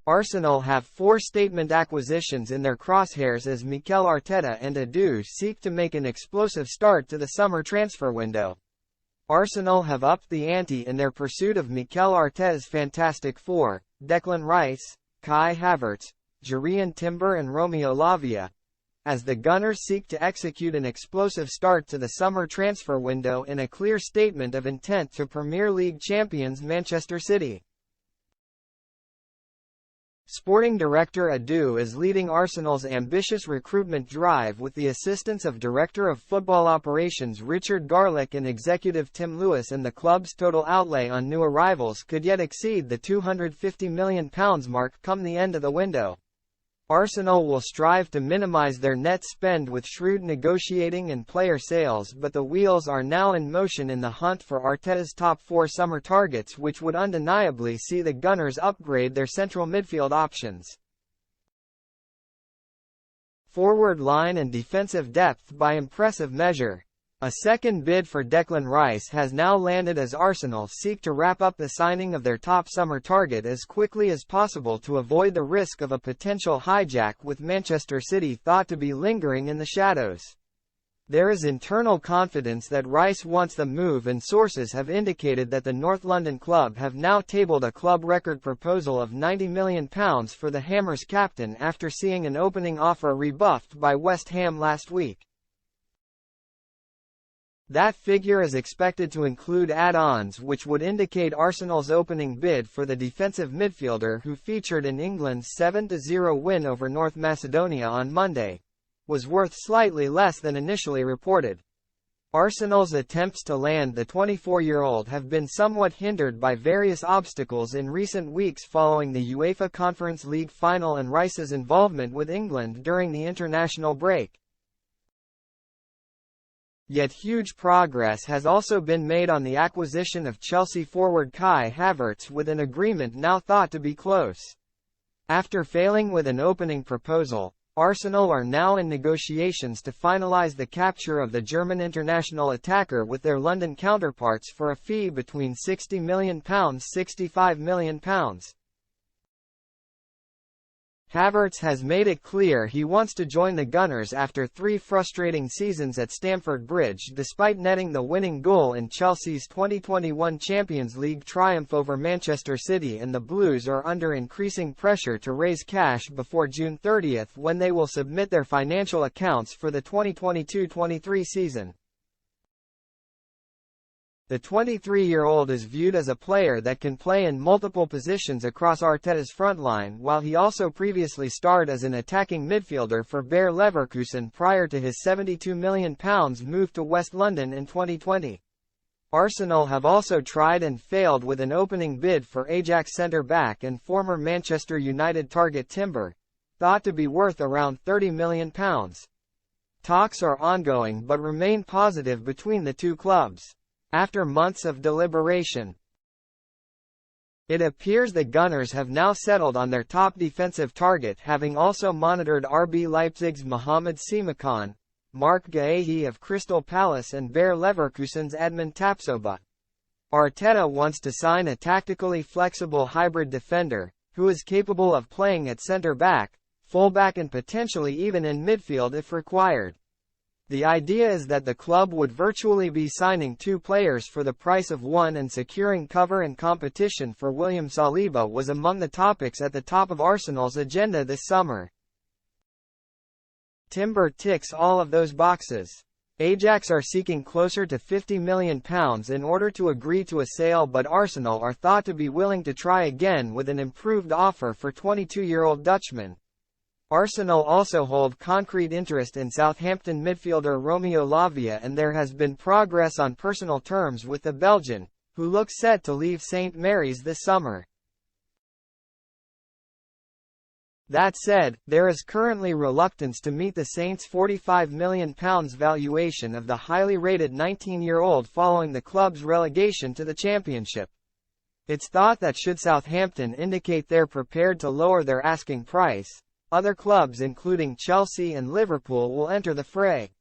Arsenal have 4 statement acquisitions in their crosshairs as Mikel Arteta and Edu seek to make an explosive start to the summer transfer window. Arsenal have upped the ante in their pursuit of Mikel Arteta's Fantastic Four: Declan Rice, Kai Havertz, Jurrien Timber and Romeo Lavia, as the Gunners seek to execute an explosive start to the summer transfer window in a clear statement of intent to Premier League champions Manchester City. Sporting director Edu is leading Arsenal's ambitious recruitment drive with the assistance of Director of Football Operations Richard Garlick and Executive Tim Lewis, and the club's total outlay on new arrivals could yet exceed the £250 million mark come the end of the window. Arsenal will strive to minimise their net spend with shrewd negotiating and player sales, but the wheels are now in motion in the hunt for Arteta's top 4 summer targets, which would undeniably see the Gunners upgrade their central midfield options, forward line and defensive depth by impressive measure. A second bid for Declan Rice has now landed as Arsenal seek to wrap up the signing of their top summer target as quickly as possible to avoid the risk of a potential hijack, with Manchester City thought to be lingering in the shadows. There is internal confidence that Rice wants the move, and sources have indicated that the North London club have now tabled a club record proposal of £90 million for the Hammers captain after seeing an opening offer rebuffed by West Ham last week. That figure is expected to include add-ons which would indicate Arsenal's opening bid for the defensive midfielder, who featured in England's 7-0 win over North Macedonia on Monday, was worth slightly less than initially reported. Arsenal's attempts to land the 24-year-old have been somewhat hindered by various obstacles in recent weeks following the UEFA Conference League final and Rice's involvement with England during the international break. Yet huge progress has also been made on the acquisition of Chelsea forward Kai Havertz, with an agreement now thought to be close. After failing with an opening proposal, Arsenal are now in negotiations to finalise the capture of the German international attacker with their London counterparts for a fee between £60 million and £65 million. Havertz has made it clear he wants to join the Gunners after 3 frustrating seasons at Stamford Bridge, despite netting the winning goal in Chelsea's 2021 Champions League triumph over Manchester City, and the Blues are under increasing pressure to raise cash before June 30, when they will submit their financial accounts for the 2022-23 season. The 23-year-old is viewed as a player that can play in multiple positions across Arteta's frontline, while he also previously starred as an attacking midfielder for Bayer Leverkusen prior to his £72 million move to West London in 2020. Arsenal have also tried and failed with an opening bid for Ajax centre-back and former Manchester United target Timber, thought to be worth around £30 million. Talks are ongoing but remain positive between the two clubs. After months of deliberation, it appears the Gunners have now settled on their top defensive target, having also monitored RB Leipzig's Mohamed Simakan, Mark Guehi of Crystal Palace and Bayer Leverkusen's Edmund Tapsoba. Arteta wants to sign a tactically flexible hybrid defender, who is capable of playing at centre-back, full-back and potentially even in midfield if required. The idea is that the club would virtually be signing 2 players for the price of one, and securing cover and competition for William Saliba was among the topics at the top of Arsenal's agenda this summer. Timber ticks all of those boxes. Ajax are seeking closer to £50 million in order to agree to a sale, but Arsenal are thought to be willing to try again with an improved offer for 22-year-old Dutchman. Arsenal also hold concrete interest in Southampton midfielder Romeo Lavia, and there has been progress on personal terms with the Belgian, who looks set to leave St Mary's this summer. That said, there is currently reluctance to meet the Saints' £45 million valuation of the highly rated 19-year-old following the club's relegation to the Championship. It's thought that should Southampton indicate they're prepared to lower their asking price, other clubs including Chelsea and Liverpool will enter the fray.